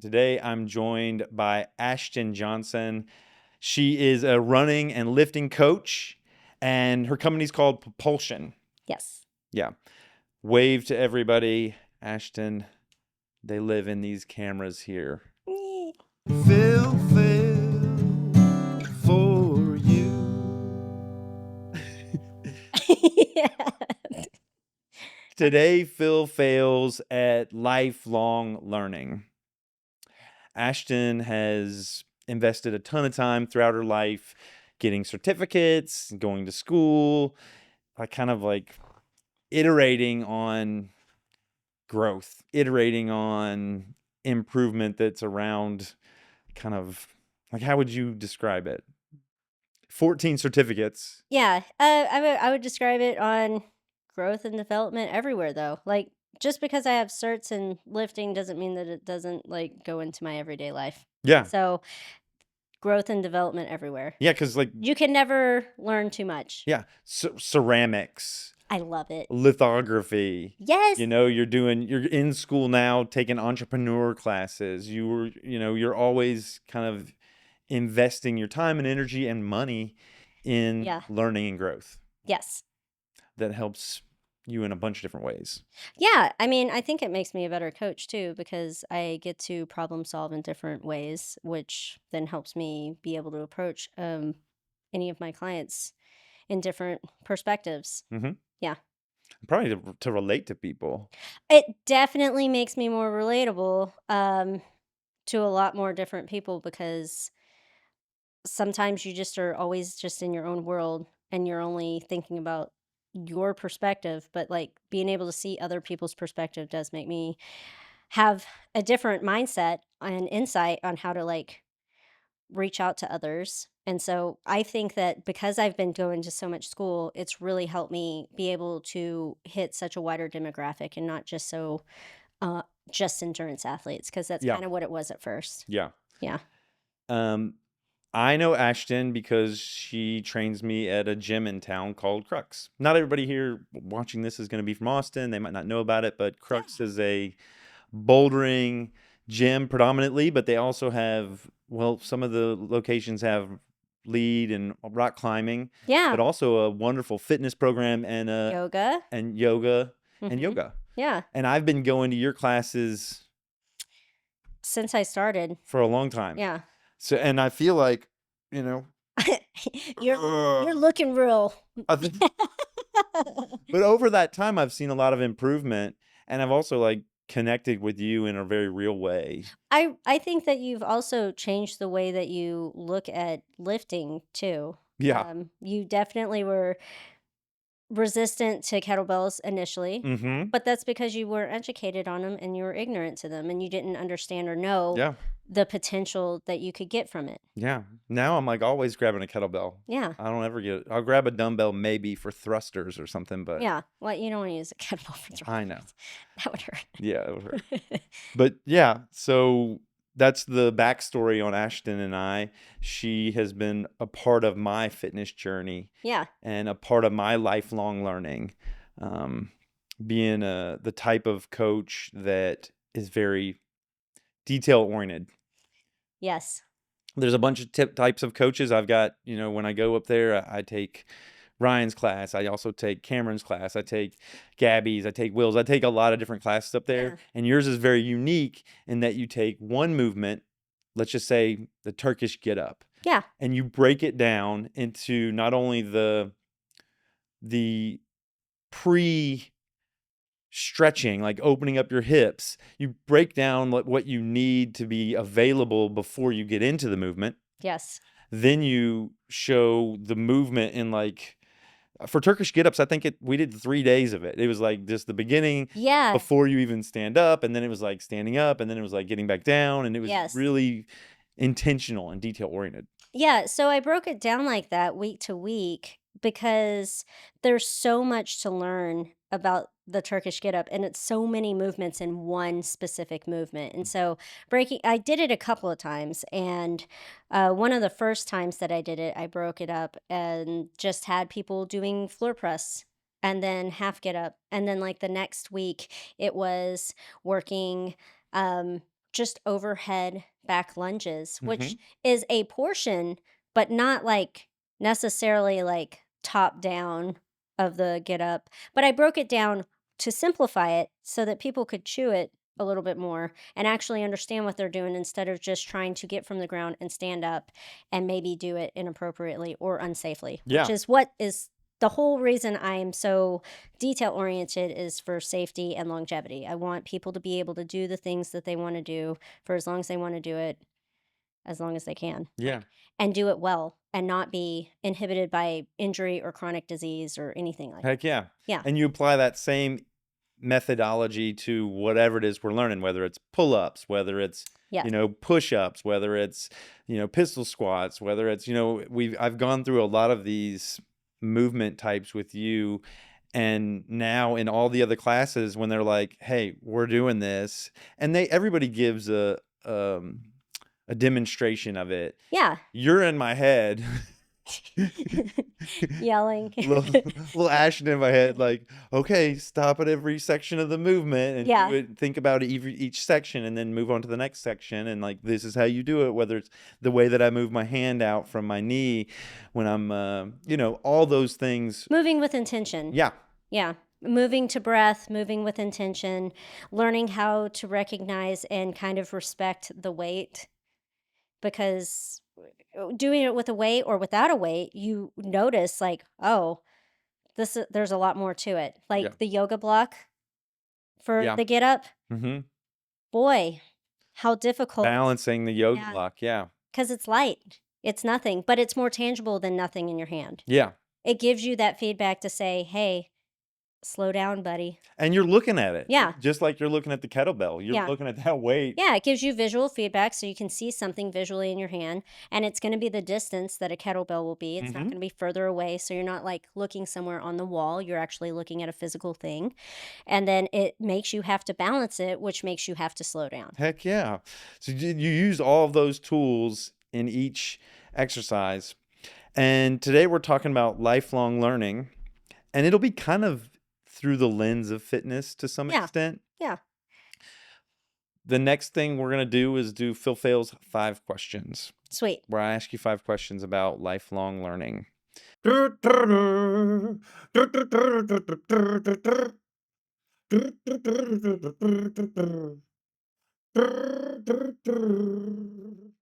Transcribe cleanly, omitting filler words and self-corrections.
Today, I'm joined by Ashtyn Johnson. She is a running and lifting coach, and her company's called Propulsion. Yes. Yeah. Wave to everybody. Ashtyn, they live in these cameras here. Phil, for you. Yeah. Today, Phil fails at lifelong learning. Ashtyn has invested a ton of time throughout her life getting certificates, going to school, kind of like iterating on growth, iterating on improvement that's around kind of like, how would you describe it? 14 certificates. Yeah. I would describe it on growth and development everywhere, though. Like, just because I have certs in lifting doesn't mean that it doesn't like go into my everyday life. Yeah. So, growth and development everywhere. Yeah. Cause like, You can never learn too much. yeah, ceramics, I love it. lithography. Yes. You're in school now taking entrepreneur classes. You're always kind of investing your time and energy and money in Yeah. learning and growth. Yes. That helps you in a bunch of different ways. Yeah. I mean, I think it makes me a better coach too because I get to problem solve in different ways, which then helps me be able to approach any of my clients in different perspectives. Mm-hmm. Yeah. Probably to relate to people. It definitely makes me more relatable to a lot more different people because sometimes you just are always just in your own world and you're only thinking about your perspective, but like being able to see other people's perspective does make me have a different mindset and insight on how to like reach out to others. And so I think that because I've been going to so much school, it's really helped me be able to hit such a wider demographic and not just uh just endurance athletes because that's Yeah. kind of what it was at first. Yeah. Yeah. I know Ashtyn because she trains me at a gym in town called Crux. Not everybody here watching this is going to be from Austin. They might not know about it, but Crux is a bouldering gym predominantly, but they also have, well, some of the locations have lead and rock climbing, Yeah. but also a wonderful fitness program and Yoga. yoga. Yeah. And I've been going to your classes Since I started. for a long time. Yeah. So, and I feel like, you know, you're looking real. but over that time, I've seen a lot of improvement, and I've also like connected with you in a very real way. I think that you've also changed the way that you look at lifting too. Yeah. You definitely were resistant to kettlebells initially, Mm-hmm. but that's because you weren't educated on them and you were ignorant to them and you didn't understand or know Yeah. the potential that you could get from it. Yeah. Now I'm like always grabbing a kettlebell. Yeah. I don't ever I'll grab a dumbbell maybe for thrusters or something, but Yeah. Well, you don't want to use a kettlebell for thrusters. I know. That would hurt. Yeah, it would hurt. But yeah, so that's the backstory on Ashtyn and I. She has been a part of my fitness journey. Yeah. And a part of my lifelong learning. Being the type of coach that is very detail oriented. Yes. There's a bunch of types of coaches. I've got, when I go up there, I take Ryan's class. I also take Cameron's class. I take Gabby's. I take Will's. I take a lot of different classes up there. Yeah. And yours is very unique in that you take one movement, let's just say the Turkish get up. Yeah. And you break it down into not only the pre stretching, like opening up your hips, you break down what you need to be available before you get into the movement. Yes. Then you show the movement in like, for Turkish get-ups, I think we did 3 days of it. It was like just the beginning before you even stand up, and then it was like standing up, and then it was like getting back down, and it was really intentional and detail-oriented. Yeah, so I broke it down like that week to week because there's so much to learn about the Turkish get up and it's so many movements in one specific movement. And so I did it a couple of times. And one of the first times that I did it, I broke it up and just had people doing floor press and then half get up. And then like the next week, it was working just overhead back lunges, which Mhm. is a portion, but not like necessarily like top down of the get up. But I broke it down to simplify it so that people could chew it a little bit more and actually understand what they're doing instead of just trying to get from the ground and stand up and maybe do it inappropriately or unsafely, which Yeah. is what is the whole reason I am so detail oriented is for safety and longevity. I want people to be able to do the things that they want to do for as long as they want to do it, as long as they can, Yeah. and do it well and not be inhibited by injury or chronic disease or anything like Heck yeah. yeah. And you apply that same methodology to whatever it is we're learning, whether it's pull-ups, whether it's, Yes. push-ups, whether it's, pistol squats, whether it's, I've gone through a lot of these movement types with you. And now in all the other classes, when they're like, "Hey, we're doing this," and everybody gives a demonstration of it. Yeah. You're in my head. Yelling. little action in my head, like, okay, stop at every section of the movement and do Yeah. it. Think about each section, and then move on to the next section. And like, this is how you do it. Whether it's the way that I move my hand out from my knee when I'm, all those things. Moving with intention. Yeah, Yeah. Moving to breath, moving with intention, learning how to recognize and kind of respect the weight because doing it with a weight or without a weight, you notice like, oh, there's a lot more to it. yeah, Like the yoga block for yeah. the get up, hmm boy, how difficult. Balancing the yoga Yeah, block. Yeah, because it's light. It's nothing, but it's more tangible than nothing in your hand. yeah. It gives you that feedback to say, hey, slow down, buddy. And you're looking at it Yeah, just like you're looking at the kettlebell. You're yeah. looking at that weight. Yeah, it gives you visual feedback so you can see something visually in your hand, and it's going to be the distance that a kettlebell will be. It's not hmm going to be further away, so you're not like looking somewhere on the wall. You're actually looking at a physical thing. And then it makes you have to balance it, which makes you have to slow down. Heck yeah. So you use all of those tools in each exercise. And today we're talking about lifelong learning, and it'll be kind of through the lens of fitness to some Yeah, extent. yeah. The next thing we're going to do is do Phil Fails 5 questions, Sweet. where I ask you 5 questions about lifelong learning.